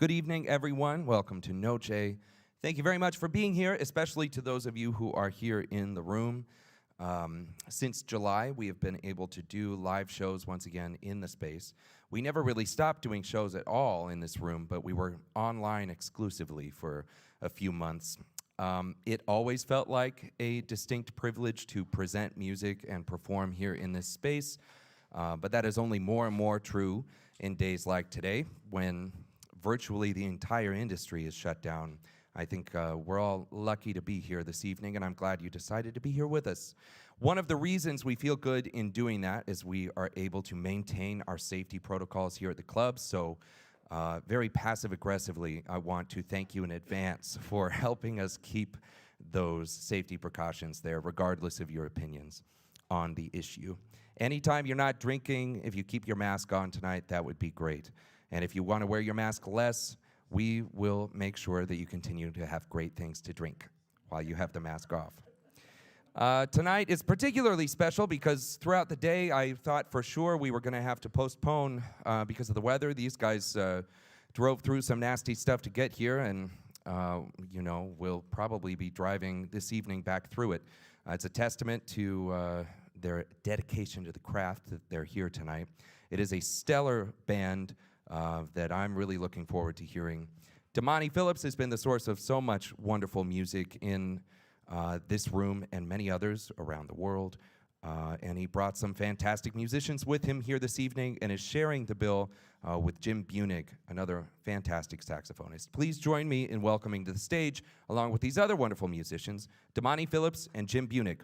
Good evening, everyone. Welcome to Noce. Thank you very much for being here, especially to those of you who are here in the room. Since July, we have been able to do live shows once again in the space. We never really stopped doing shows at all in this room, but we were online exclusively for a few months. It always felt like a distinct privilege to present music and perform here in this space, but that is only more and more true in days like today when virtually the entire industry is shut down. I think we're all lucky to be here this evening, and I'm glad you decided to be here with us. One of the reasons we feel good in doing that is we are able to maintain our safety protocols here at the club, so very passive-aggressively, I want to thank you in advance for helping us keep those safety precautions there, regardless of your opinions on the issue. Anytime you're not drinking, if you keep your mask on tonight, that would be great. And if you want to wear your mask less, we will make sure that you continue to have great things to drink while you have the mask off. Tonight is particularly special because throughout the day I thought for sure we were going to have to postpone because of the weather. These guys drove through some nasty stuff to get here, and you know, we'll probably be driving this evening back through it. It's a testament to their dedication to the craft that they're here tonight. It is a stellar band that I'm really looking forward to hearing. Damani Philips has been the source of so much wonderful music in this room and many others around the world. And he brought some fantastic musicians with him here this evening and is sharing the bill with Jim Buennig, another fantastic saxophonist. Please join me in welcoming to the stage, along with these other wonderful musicians, Damani Philips and Jim Buennig.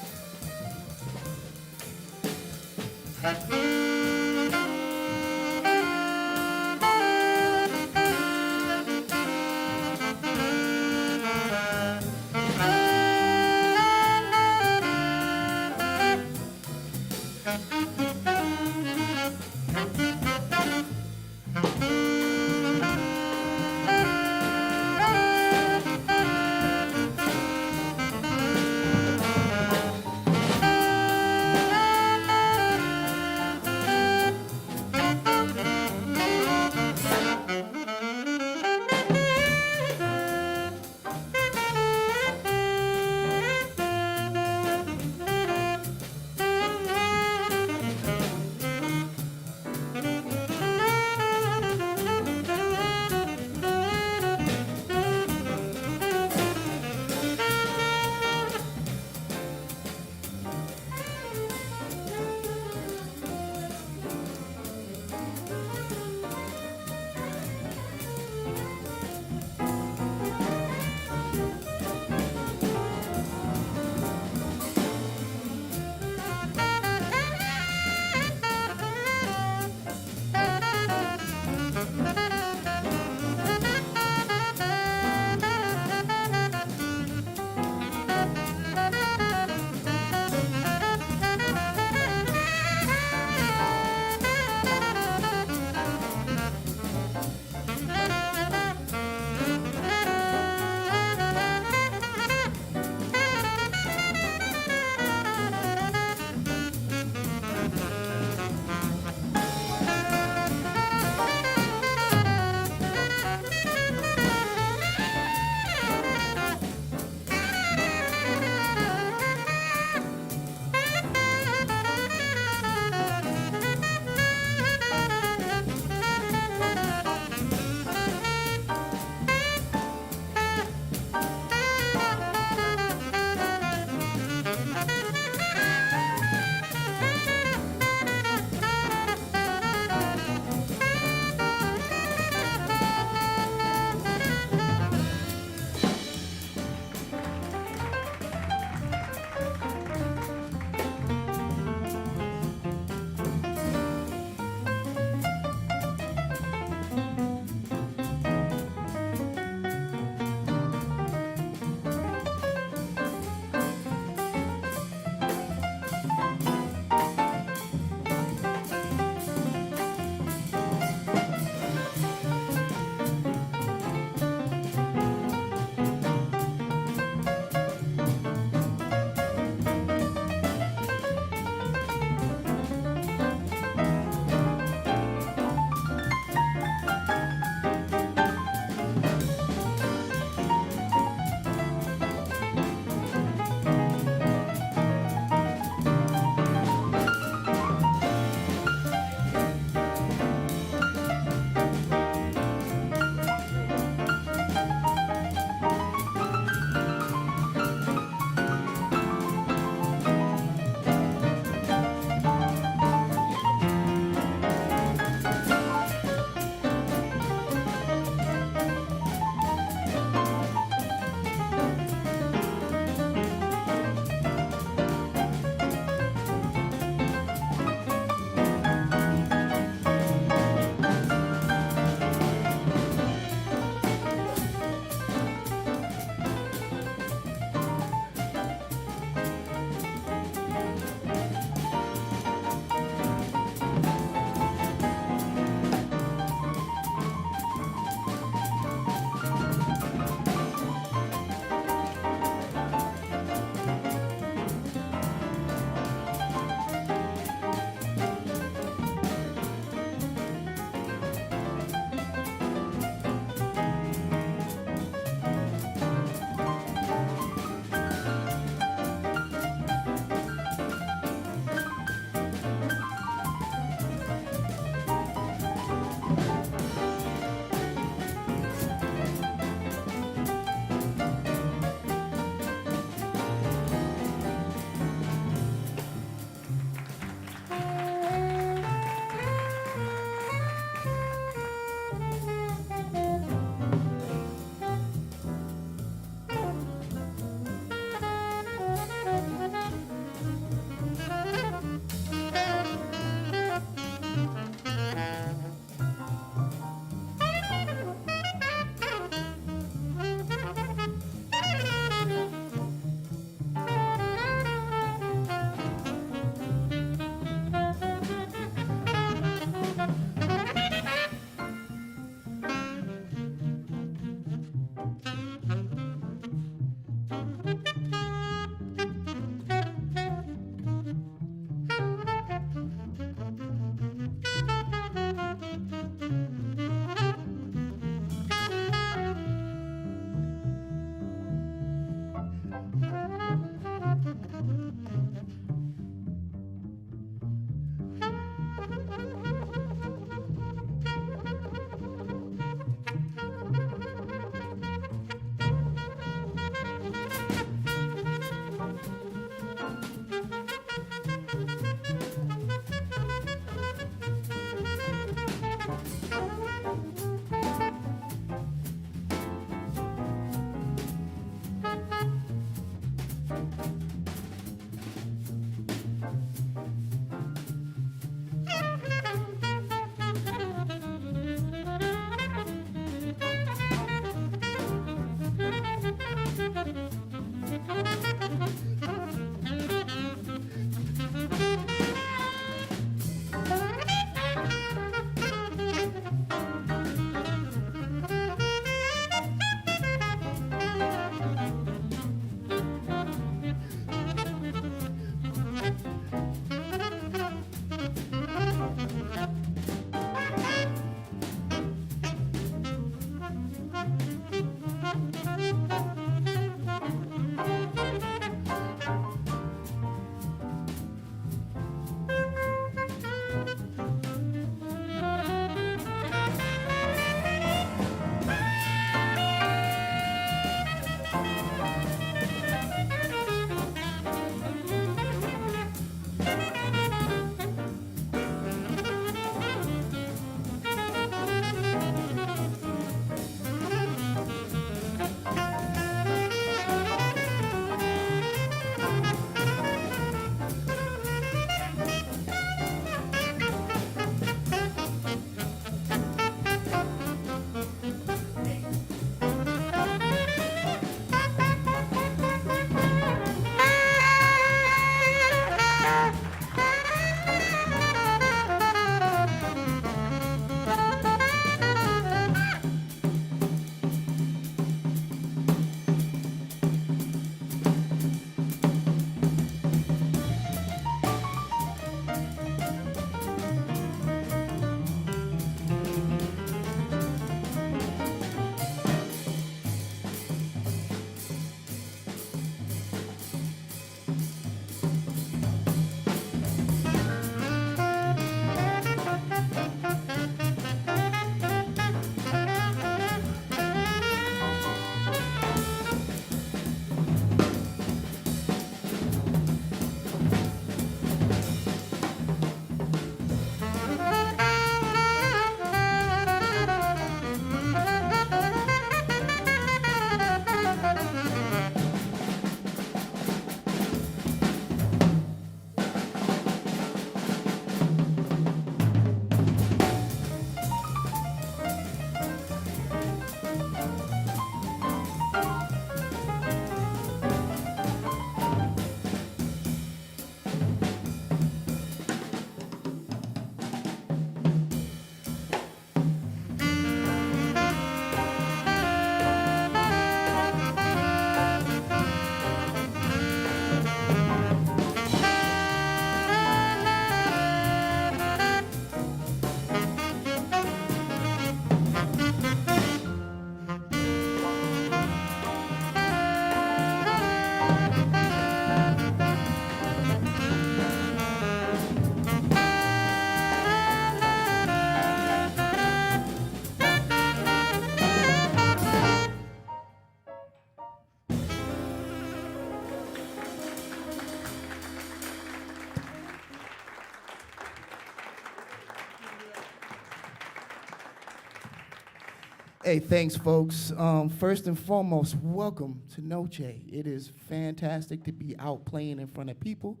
Hey, thanks, folks. First and foremost, welcome to Noce. It is fantastic to be out playing in front of people,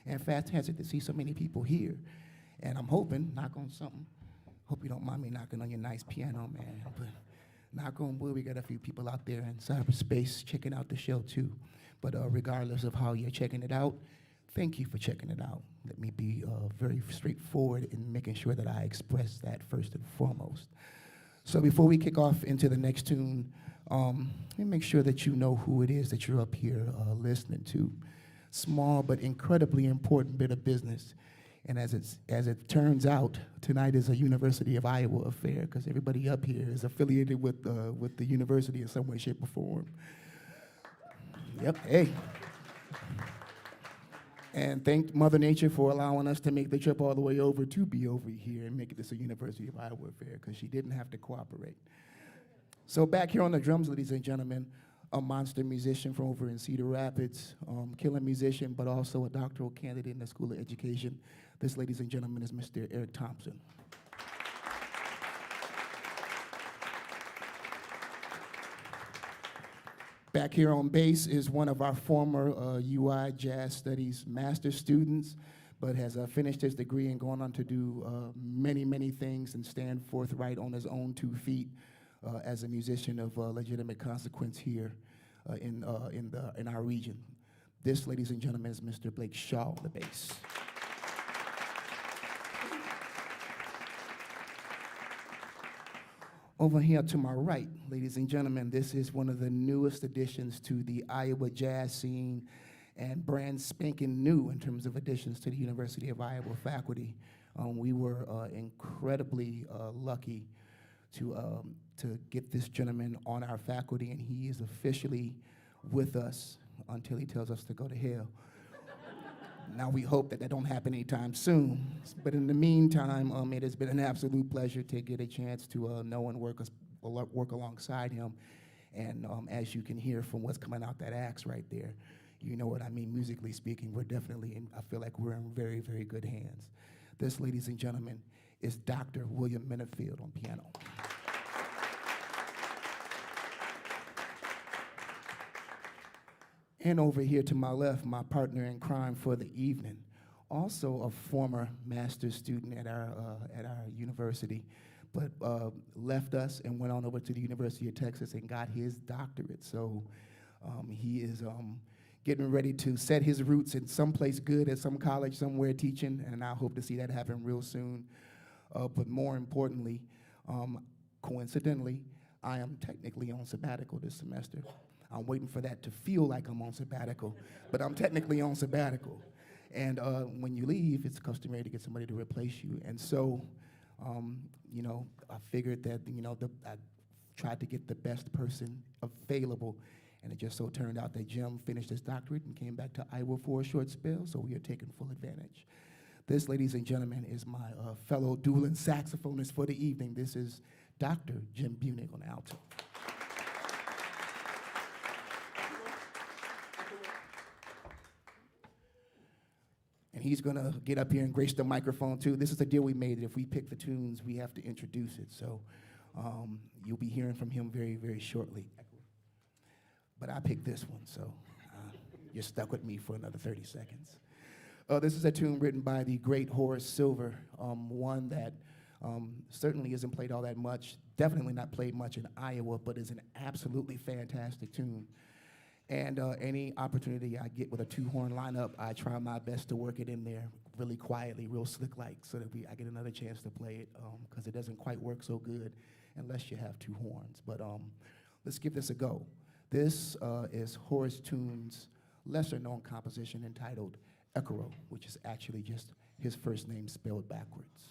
and fantastic to see so many people here. And I'm hoping, knock on something, hope you don't mind me knocking on your nice piano, man. But knock on wood, we got a few people out there in cyberspace checking out the show too. But regardless of how you're checking it out, thank you for checking it out. Let me be very straightforward in making sure that I express that first and foremost. So before we kick off into the next tune, let me make sure that you know who it is that you're up here listening to. Small but incredibly important bit of business. And as it turns out, tonight is a University of Iowa affair because everybody up here is affiliated with the university in some way, shape, or form. Yep, hey. And thank Mother Nature for allowing us to make the trip all the way over to be over here and make this a University of Iowa affair, because she didn't have to cooperate. So back here on the drums, ladies and gentlemen, a monster musician from over in Cedar Rapids, killer musician, but also a doctoral candidate in the School of Education. This, ladies and gentlemen, is Mr. Eric Thompson. Back here on bass is one of our former UI Jazz Studies master students, but has finished his degree and gone on to do many, many things and stand forthright on his own 2 feet as a musician of legitimate consequence here in our region. This, ladies and gentlemen, is Mr. Blake Shaw on the bass. Over here to my right, ladies and gentlemen, this is one of the newest additions to the Iowa jazz scene and brand spanking new in terms of additions to the University of Iowa faculty. We were incredibly lucky to get this gentleman on our faculty, and he is officially with us until he tells us to go to hell. Now we hope that don't happen anytime soon. But in the meantime, it has been an absolute pleasure to get a chance to know and work alongside him. And as you can hear from what's coming out that axe right there, you know what I mean, musically speaking, we're definitely I feel like we're in very, very good hands. This, ladies and gentlemen, is Dr. William Minifield on piano. And over here to my left, my partner in crime for the evening, also a former master's student at our university, but left us and went on over to the University of Texas and got his doctorate. So he is getting ready to set his roots in someplace good at some college somewhere teaching, and I hope to see that happen real soon. But more importantly, coincidentally, I am technically on sabbatical this semester. I'm waiting for that to feel like I'm on sabbatical, but I'm technically on sabbatical. And when you leave, it's customary to get somebody to replace you. And so, I figured that, I tried to get the best person available, and it just so turned out that Jim finished his doctorate and came back to Iowa for a short spell, so we are taking full advantage. This, ladies and gentlemen, is my fellow dueling saxophonist for the evening. This is Dr. Jim Buennig on alto. And he's gonna get up here and grace the microphone too. This is a deal we made that if we pick the tunes, we have to introduce it. So you'll be hearing from him very, very shortly. But I picked this one, so you're stuck with me for another 30 seconds. This is a tune written by the great Horace Silver, one that certainly isn't played all that much, definitely not played much in Iowa, but is an absolutely fantastic tune. And any opportunity I get with a 2-horn lineup, I try my best to work it in there really quietly, real slick-like, so that I get another chance to play it, because it doesn't quite work so good unless you have 2 horns. But let's give this a go. This is Horace Tune's lesser-known composition entitled Ekero, which is actually just his first name spelled backwards.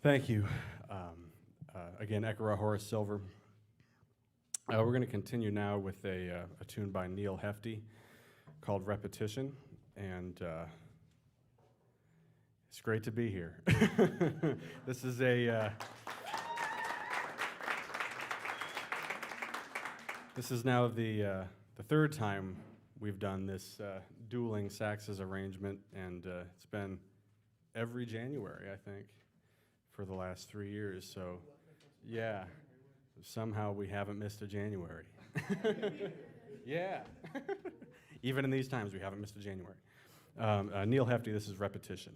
Thank you. Again, Ekara Horace Silver. We're going to continue now with a tune by Neil Hefti called Repetition, and it's great to be here. This is this is now the third time we've done this Dueling Saxes arrangement, and it's been every January, I think, for the last 3 years. So, yeah, somehow we haven't missed a January. Yeah. Even in these times, we haven't missed a January. Neil Hefti, this is Repetition.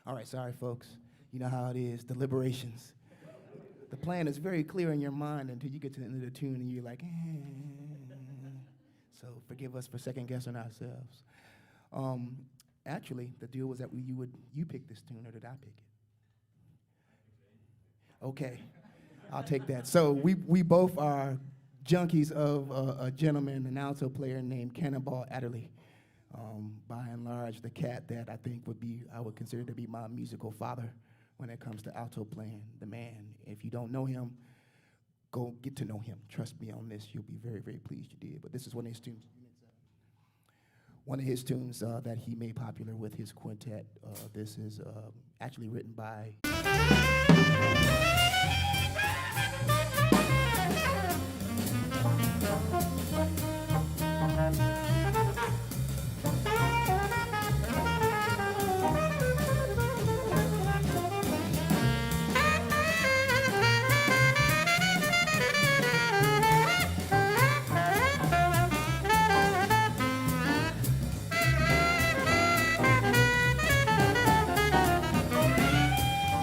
All right, sorry, folks. You know how it is, deliberations. The plan is very clear in your mind until you get to the end of the tune and you're like, So forgive us for second guessing ourselves. Actually, the deal was that you pick this tune, or did I pick it? Okay, I'll take that. So we both are junkies of a gentleman, an alto player named Cannonball Adderley. By and large, the cat that I would consider to be my musical father when it comes to alto playing. The man, if you don't know him, go get to know him. Trust me on this, you'll be very, very pleased you did. But this is one of his tunes. One of his tunes that he made popular with his quintet. This is actually written by